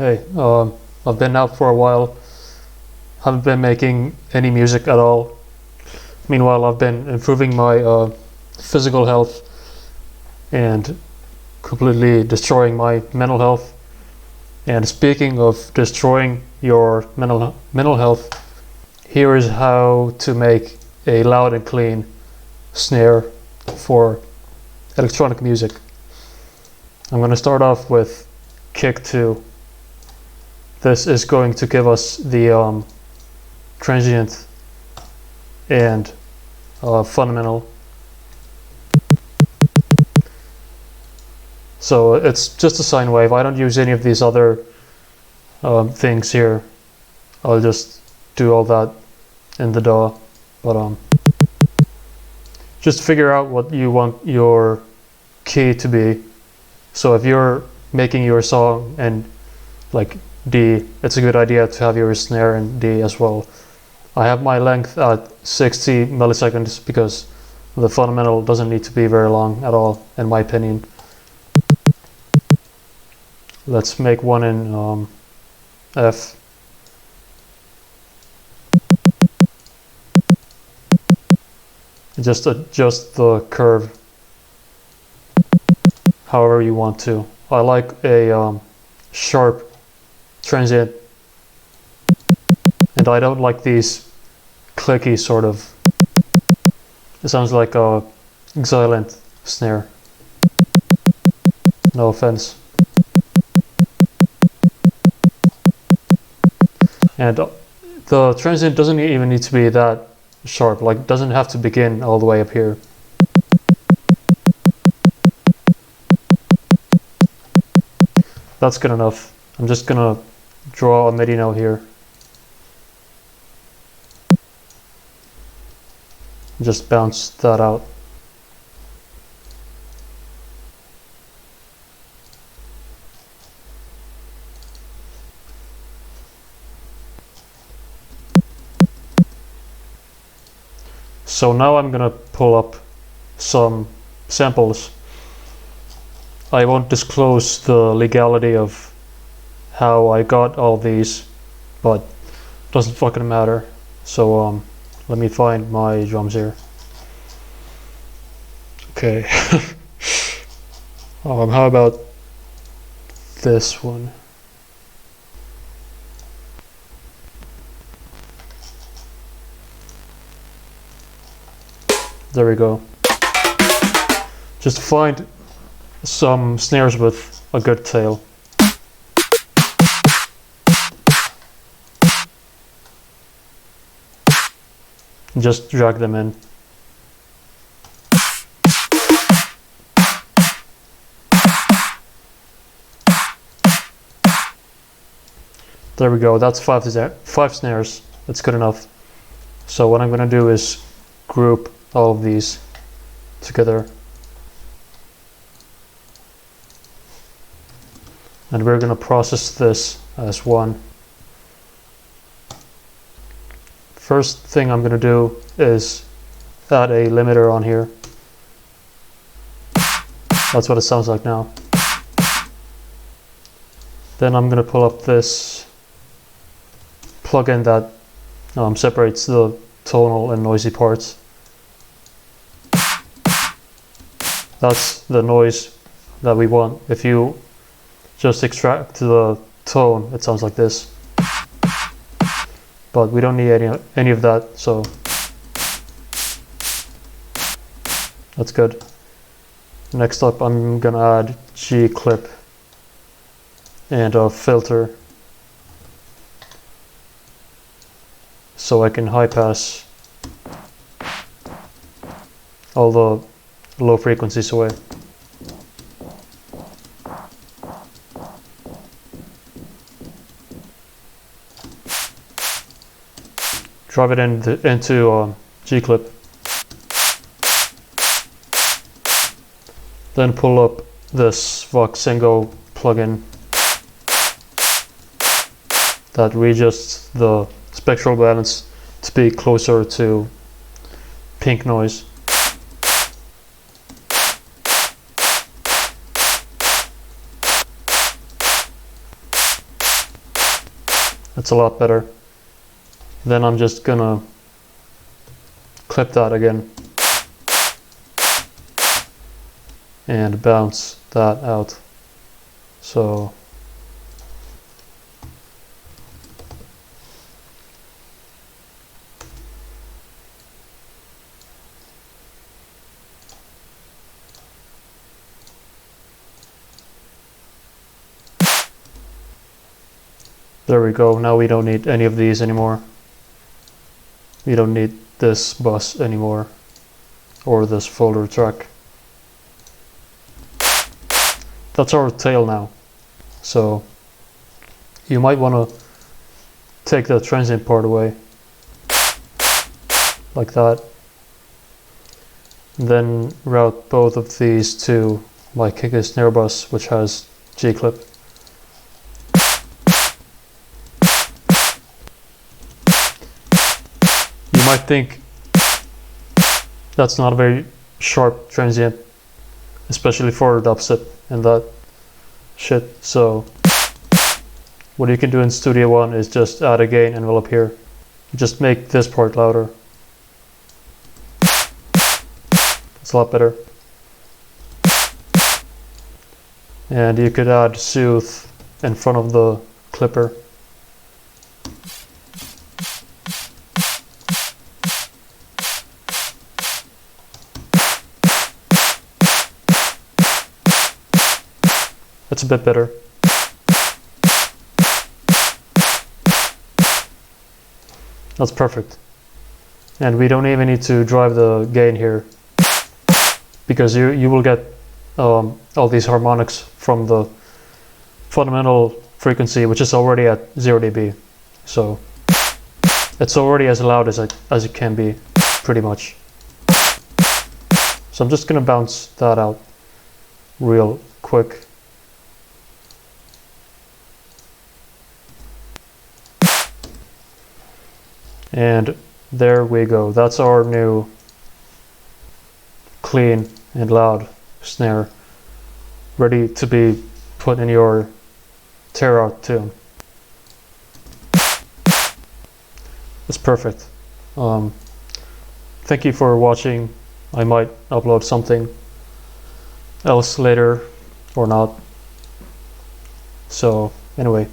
Hey, I've been out for a while. Haven't been making any music at all. Meanwhile, I've been improving my physical health and completely destroying my mental health. And speaking of destroying your mental health, here is how to make a loud and clean snare for electronic music. I'm going to start off with kick 2. This is going to give us the transient and fundamental. So it's just a sine wave. I don't use any of these other things here. I'll just do all that in the DAW. But just figure out what you want your key to be. So if you're making your song in like D, it's a good idea to have your snare in D as well. I have my length at 60 milliseconds because the fundamental doesn't need to be very long at all, in my opinion. Let's make one in F. Just adjust the curve however you want to. I like a sharp transient, and I don't like these clicky sort of. It sounds like a silent snare. No offense. And the transient doesn't even need to be that sharp, like doesn't have to begin all the way up here. That's good enough. I'm just gonna draw a MIDI note here. Just bounce that out. So now I'm gonna pull up some samples. I won't disclose the legality of how I got all these, but it doesn't fucking matter. So let me find my drums here. Okay. How about this one? There we go. Just find some snares with a good tail. Just drag them in. There we go, that's five snares. That's good enough. So what I'm gonna do is group all of these together. And we're gonna process this as one. First thing I'm gonna do is add a limiter on here. That's what it sounds like now. Then I'm gonna pull up this plugin that separates the tonal and noisy parts. That's the noise that we want. If you just extract the tone, it sounds like this. But we don't need any of that, so that's good. Next up, I'm gonna add G clip and a filter so I can high pass all the low frequencies away. Drive it into G-clip. Then pull up this Voxengo plugin that readjusts the spectral balance to be closer to pink noise. That's a lot better. Then I'm just gonna clip that again and bounce that out. So there we go. Now we don't need any of these anymore. We don't need this bus anymore, or this folder track. That's our tail now. So you might want to take the transient part away, like that. Then route both of these to my kick and snare bus, which has G-clip. You might think that's not a very sharp transient, especially for dubstep and that shit. So what you can do in Studio One is just add a gain envelope here. Just make this part louder. It's a lot better. And you could add soothe in front of the clipper. That's a bit better. That's perfect. And we don't even need to drive the gain here, because you will get all these harmonics from the fundamental frequency, which is already at 0 dB. So it's already as loud as it can be, pretty much. So I'm just gonna bounce that out real quick. And there we go. That's our new clean and loud snare, ready to be put in your tear out tune. It's perfect. Thank you for watching. I might upload something else later or not. So anyway.